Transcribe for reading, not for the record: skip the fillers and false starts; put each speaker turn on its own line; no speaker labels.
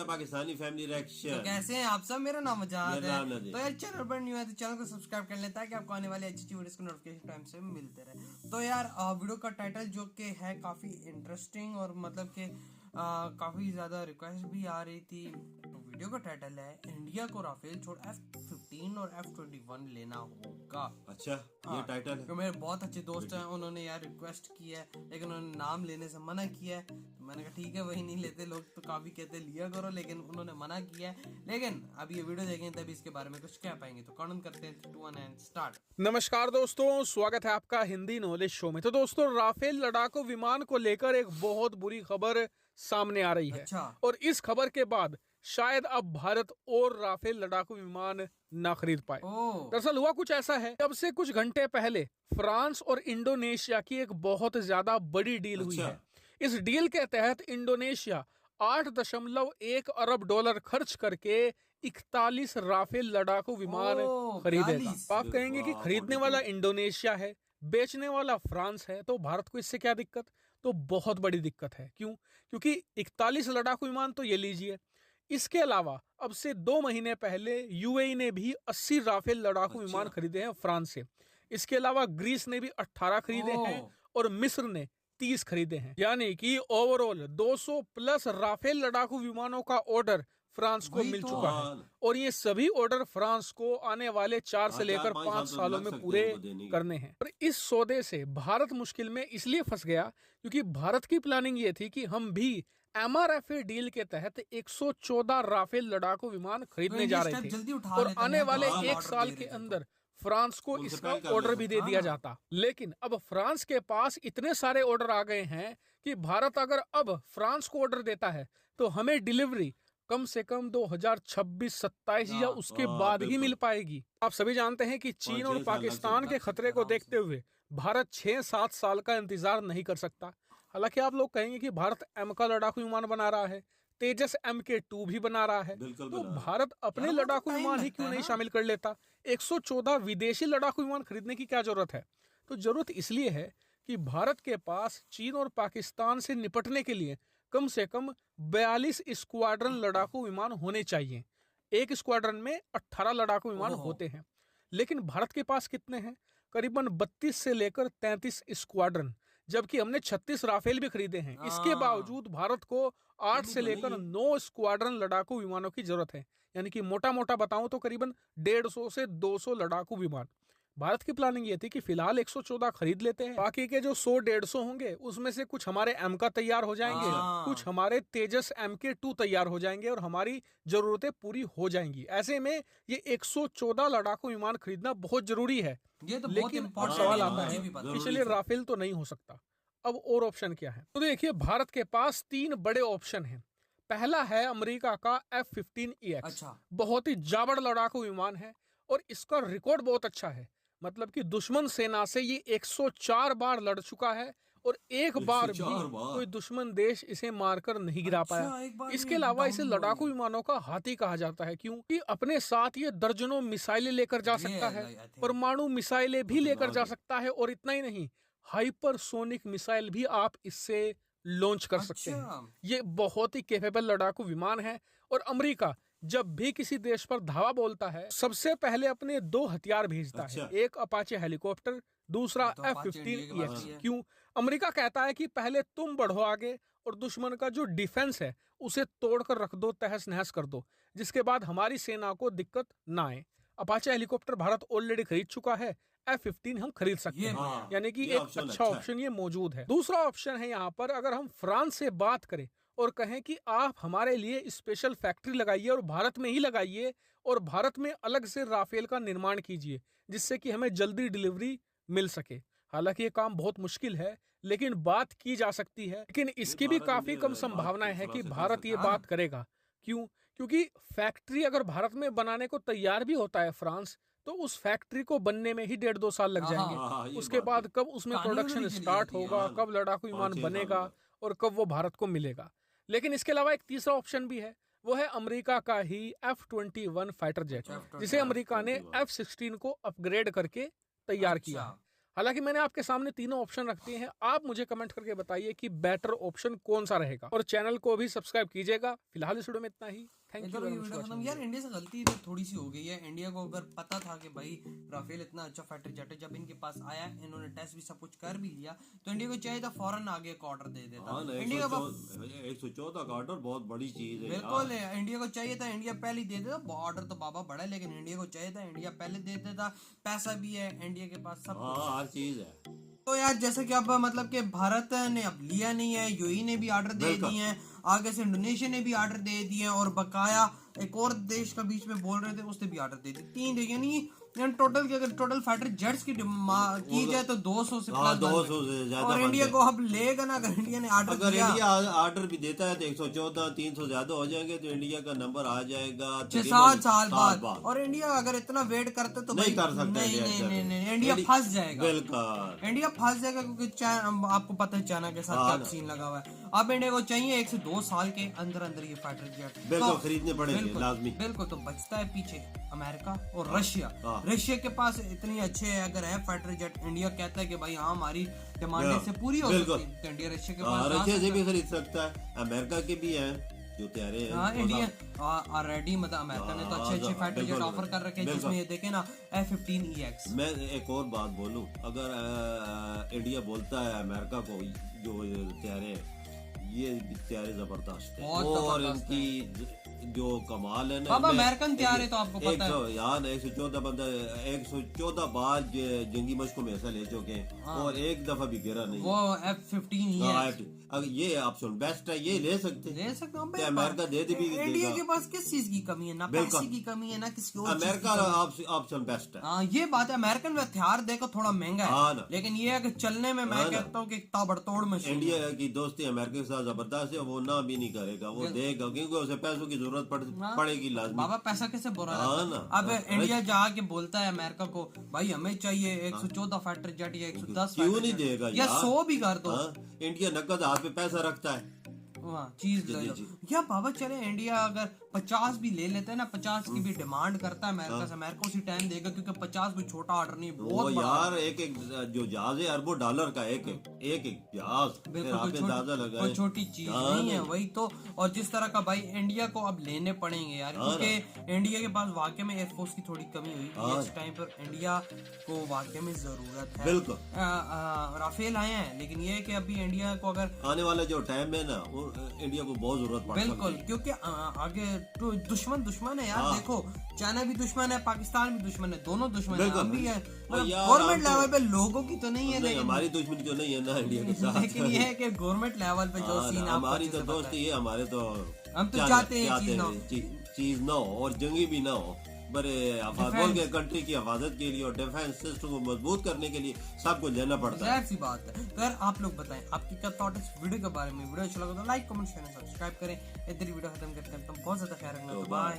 The Pakistani family reaction.
तो कैसे हैं आप सब? मेरा नाम मजाद
मेरा नाम
है।
नदीम।
तो यार चैनल पर न्यू है तो चैनल को सब्सक्राइब कर लें ताकि आपको आने वाले अच्छी वीडियोस को नोटिफिकेशन टाइम से मिलते रहे। तो यार वीडियो का टाइटल जो कि है काफी इंटरेस्टिंग और मतलब कि काफी ज्यादा रिक्वेस्ट भी आ रही थी। तो वीडियो का टाइटल है इंडिया को राफेल छोड़ F-15 और F-21 लेना होगा।
अच्छा, ये
हाँ,
टाइटल है।
तो मेरे बहुत अच्छे दोस्त हैं, उन्होंने यार रिक्वेस्ट की है लेकिन उन्होंने नाम लेने से मना किया है। तो मैंने कहा ठीक है वही नहीं लेते, लोग तो काफी कहते लिया करो, लेकिन उन्होंने मना किया है। लेकिन अब ये वीडियो देखेंगे तभी इसके बारे में कुछ कह पाएंगे। तो कौन करते हैं 3, 2, 1 एंड स्टार्ट।
नमस्कार दोस्तों, स्वागत है आपका हिंदी नॉलेज शो में। तो दोस्तों, राफेल लड़ाकू विमान को लेकर एक बहुत बुरी खबर सामने आ रही है।
अच्छा।
और इस खबर के बाद शायद अब भारत और राफेल लड़ाकू विमान ना खरीद पाए। दरअसल हुआ कुछ ऐसा है, अब से कुछ घंटे पहले फ्रांस और इंडोनेशिया की एक बहुत ज्यादा बड़ी डील हुई है। इस डील के तहत इंडोनेशिया 8.1 अरब डॉलर खर्च करके 41 राफेल लड़ाकू विमान खरीदेगा। आप कहेंगे कि खरीदने वाला इंडोनेशिया है, बेचने वाला फ्रांस है, तो भारत को इससे क्या दिक्कत? तो बहुत बड़ी दिक्कत है। क्यों? क्योंकि 41 लड़ाकू विमान तो ये लीजिए, इसके अलावा अब से 2 महीने पहले यूएई ने भी 80 राफेल लड़ाकू विमान खरीदे हैं फ्रांस से। इसके अलावा ग्रीस ने भी 18 खरीदे हैं और मिस्र ने 30 खरीदे हैं। यानी कि ओवरऑल 200 प्लस राफेल लड़ाकू विमानों का ऑर्डर फ्रांस को मिल चुका है। और ये सभी ऑर्डर फ्रांस को आने वाले 4 से लेकर 5 सालों में पूरे करने हैं। और इस सौदे से भारत मुश्किल में इसलिए फंस गया क्योंकि भारत की प्लानिंग ये थी कि हम भी MRFA डील के तहत 114 राफेल लड़ाकू विमान खरीदने जा रहे थे और आने वाले 1 साल के अंदर फ्रांस को इसका ऑर्डर भी दे दिया जाता। लेकिन अब फ्रांस के पास इतने सारे ऑर्डर आ गए हैं कि भारत अगर अब फ्रांस को ऑर्डर देता है तो हमें डिलीवरी कम से कम 2026-27 या उसके बाद ही मिल पाएगी। आप सभी जानते हैं कि चीन और पाकिस्तान के खतरे को देखते हुए भारत 6-7 साल का इंतजार नहीं कर सकता। हालांकि आप लोग कहेंगे कि भारत M का लड़ाकू विमान बना रहा है, तेजस MK2 भी बना रहा है, तो भारत अपने लड़ाकू विमान ही क्यों नहीं शामिल कर लेता? 114 विदेशी लड़ाकू विमान खरीदने की क्या जरूरत है? तो जरूरत इसलिए है कि भारत के पास चीन और पाकिस्तान से निपटने के लिए कम से कम 42 स्क्वाड्रन लड़ाकू विमान होने चाहिए। एक स्क्वाड्रन में 18 लड़ाकू विमान होते हैं, लेकिन भारत के पास कितने हैं? करीबन 32 से लेकर 33 स्क्वाड्रन, जबकि हमने 36 राफेल भी खरीदे हैं। इसके बावजूद भारत को 8 से लेकर 9 स्क्वाड्रन लड़ाकू विमानों की जरूरत है। यानी कि मोटा मोटा बताऊं तो करीबन 150 से 200 लड़ाकू विमान। भारत की प्लानिंग ये थी कि फिलहाल 114 खरीद लेते हैं, बाकी के जो 100-150 होंगे उसमें से कुछ हमारे M का तैयार हो जाएंगे, कुछ हमारे तेजस MK2 तैयार हो जाएंगे और हमारी जरूरतें पूरी हो जाएंगी। ऐसे में ये 114 लड़ाकू विमान खरीदना बहुत जरूरी है।
ये तो
लेकिन सवाल आता है कि चलिए राफेल तो नहीं हो सकता, अब और ऑप्शन क्या है? तो देखिए, भारत के पास 3 बड़े ऑप्शन हैं। पहला है अमेरिका का F-15EX। बहुत ही जाबड़ लड़ाकू विमान है और इसका रिकॉर्ड बहुत अच्छा है। मतलब कि दुश्मन सेना से ये 104 बार लड़ चुका है और एक बार भी कोई दुश्मन देश इसे मारकर नहीं गिरा पाया। इसके अलावा इसे लड़ाकू विमानों का हाथी कहा जाता है, क्योंकि अपने साथ ये दर्जनों मिसाइलें लेकर जा सकता है, परमाणु मिसाइलें भी लेकर जा सकता है, और इतना ही नहीं, हाइपरसोनिक मिसाइल भी आप इससे लॉन्च कर सकते हैं। ये बहुत ही कैपेबल लड़ाकू विमान है। और अमेरिका जब भी किसी देश पर धावा बोलता है, सबसे पहले अपने 2 हथियार भेजता है, एक अपाचे हेलीकॉप्टर, दूसरा F-15EX। क्यों? अमेरिका कहता है कि पहले तुम बढ़ो आगे और दुश्मन का जो डिफेंस है उसे तोड़कर रख दो, तहस नहस कर दो, जिसके बाद हमारी सेना को दिक्कत ना आए। अपाचे हेलीकॉप्टर भारत ऑलरेडी खरीद चुका है, F-15 हम खरीद सकते हैं। यानी कि एक अच्छा ऑप्शन ये मौजूद है। दूसरा ऑप्शन है यहाँ पर, अगर हम फ्रांस से बात करें और कहें कि आप हमारे लिए स्पेशल फैक्ट्री लगाइए और भारत में ही लगाइए और भारत में अलग से राफेल का निर्माण कीजिए, जिससे कि हमें जल्दी डिलीवरी मिल सके। हालांकि ये काम बहुत मुश्किल है, लेकिन बात की जा सकती है। लेकिन इसकी भी काफी कम संभावनाएं है कि भारत ये बात करेगा। क्यों? क्योंकि फैक्ट्री अगर भारत में बनाने को तैयार भी होता है फ्रांस, तो उस फैक्ट्री को बनने में ही 1.5-2 साल लग जाएंगे। उसके बाद कब उसमें प्रोडक्शन स्टार्ट होगा, कब लड़ाकू विमान बनेगा और कब वो भारत को मिलेगा। लेकिन इसके अलावा एक तीसरा ऑप्शन भी है, वो है अमेरिका का ही F-21 फाइटर जेट, जिसे अमेरिका ने F-16 को अपग्रेड करके तैयार किया है। हालांकि मैंने आपके सामने तीनों ऑप्शन रख दिए हैं, आप मुझे कमेंट करके बताइए कि बेटर ऑप्शन कौन सा रहेगा, और चैनल को भी सब्सक्राइब कीजिएगा। फिलहाल इस वीडियो में इतना ही। Thank you very much.
यार इंडिया से गलती तो थोड़ी सी हो गई है। इंडिया को अगर पता था कि भाई राफेल इतना अच्छा फाइटर जेट है, जब इनके पास आया, इन्होंने टेस्ट भी सब कुछ कर भी लिया, तो इंडिया को चाहिए था फौरन आगे एक ऑर्डर दे देता। इंडिया का
114 का ऑर्डर बहुत बड़ी चीज है।
बिल्कुल इंडिया को चाहिए था, इंडिया पहले दे देता। ऑर्डर तो बाबा बड़ा है, लेकिन इंडिया को चाहिए था, इंडिया पहले दे देता। पैसा भी है इंडिया के पास, सब
हर चीज है।
तो यार जैसे कि अब मतलब कि भारत ने अब लिया नहीं है, यूएई ने भी ऑर्डर दे दिए हैं, आगे से इंडोनेशिया ने भी ऑर्डर दे दिए, और बकाया एक और देश का बीच में बोल रहे थे, उसने भी ऑर्डर दे दिए। 3 देश, यानी टोटल की अगर टोटल फाइटर जेट्स की की जाए तो 200 से प्लस
200 से ज्यादा।
और इंडिया को अब लेगा ना, अगर इंडिया ने ऑर्डर
अगर इंडिया ऑर्डर भी देता है तो 114 300 ज्यादा हो जाएंगे, तो इंडिया का नंबर आ जाएगा
6-7 साल बाद। और इंडिया अगर इतना वेट करते तो
नहीं कर सकते।
नहीं, इंडिया फंस जाएगा।
बिल्कुल
इंडिया फंस जाएगा, क्योंकि आपको पता है चाइना के साथ क्या सीन लगा हुआ है। अब इंडिया को चाहिए 1 से 2 साल के अंदर अंदर ये फाइटर जेट
बिल्कुल खरीदने पड़ेंगे लाजमी।
बिल्कुल, तो बचता है पीछे अमेरिका और रशिया। रशिया के पास इतनी अच्छे अगर है फाइटर जेट, इंडिया कहता है कि भाई हाँ हमारी डिमांड से पूरी हो सकती है, तो इंडिया रशिया के पास
रशिया से भी खरीद सकता है। अमेरिका के भी हैं जो तैयार हैं।
हाँ, इंडिया ऑलरेडी मतलब अमेरिका ने तो अच्छे फाइटर जेट ऑफर कर रखे हैं, जिसमें ये देखे ना F-15EX।
मैं एक और बात बोलूं, अगर इंडिया बोलता है अमेरिका को जो तैयार है, ये तैयारी जबरदस्त है, और इनकी जो कमाल है ना,
अमेरिकन तैयार है तो आपको पता है
यार 114 बंदा 114 बार जंगी मशकों में हिस्सा ले चुके हैं, और एक दफा भी गिरा नहीं।
वो F-15EX
अगर ये ऑप्शन बेस्ट है, ये ले सकते
हैं।
अमेरिका दे भी
इंडिया के पास किस चीज की कमी है? ना पैसे की कमी है, ना किसी और
अमेरिका ऑप्शन बेस्ट है।
हाँ, ये बात है। अमेरिकन हथियार देखो थोड़ा महंगा है, लेकिन ये है कि चलने में मैं कहता हूँ कि ताबड़तोड़ मशीन।
इंडिया की दोस्ती अमेरिका के साथ जबरदस्त है, वो ना भी नहीं करेगा, वो देगा, क्योंकि उसे पैसों की जरूरत पड़ेगी लाजमी।
बाबा पैसा कैसे बुरा है? अब इंडिया जाके बोलता है अमेरिका को भाई हमें चाहिए 114 फाइटर जेट या 110,
क्यों नहीं देगा
या 100 भी कर दो।
इंडिया नकद हाथ में पैसा रखता है,
चीज या बाबा चले इंडिया अगर 50 भी ले लेते हैं ना, 50 की भी डिमांड करता है अमेरिका से, अमेरिका उसी टाइम देगा, क्योंकि 50 कोई छोटा ऑर्डर नहीं, बहुत
यार एक जो जहाज है अरबों डॉलर का, एक जहाज,
कोई छोटी चीज नहीं है। वही तो, और जिस तरह का भाई इंडिया को अब लेने पड़ेंगे यार, क्योंकि इंडिया के पास वाकई में एयरफोर्स की थोड़ी कमी हुई है इस टाइम पर, इंडिया को वाकई में जरूरत है।
बिल्कुल
राफेल आए हैं, लेकिन ये है कि अभी इंडिया को अगर
आने वाला जो टाइम है ना, इंडिया को बहुत जरूरत पड़ेगी।
बिल्कुल, क्योंकि आगे तो दुश्मन है यार। देखो चाइना भी दुश्मन है, पाकिस्तान भी दुश्मन है, दोनों दुश्मन है, हम भी है। गवर्नमेंट लेवल पे लोगों की तो नहीं है, लेकिन
हमारी दुश्मनी तो नहीं है ना इंडिया के साथ।
लेकिन ये है कि गवर्नमेंट लेवल पे जो सीन
हमारी तो दोस्ती है, हमारे तो
हम तो चाहते हैं
चीज ना हो और जंगी भी ना हो, बड़े बोल के कंट्री की हिफाजत के लिए और डिफेंस सिस्टम को मजबूत करने के लिए सब कुछ लेना पड़ता है।
ऐसी बात है। तो यार आप लोग बताएं आपकी क्या थॉट इस वीडियो के बारे में। वीडियो अच्छा लगा तो लाइक कमेंट शेयर सब्सक्राइब करें। इधर वीडियो खत्म करते हैं, बहुत ज्यादा ख्याल रखना, बाय।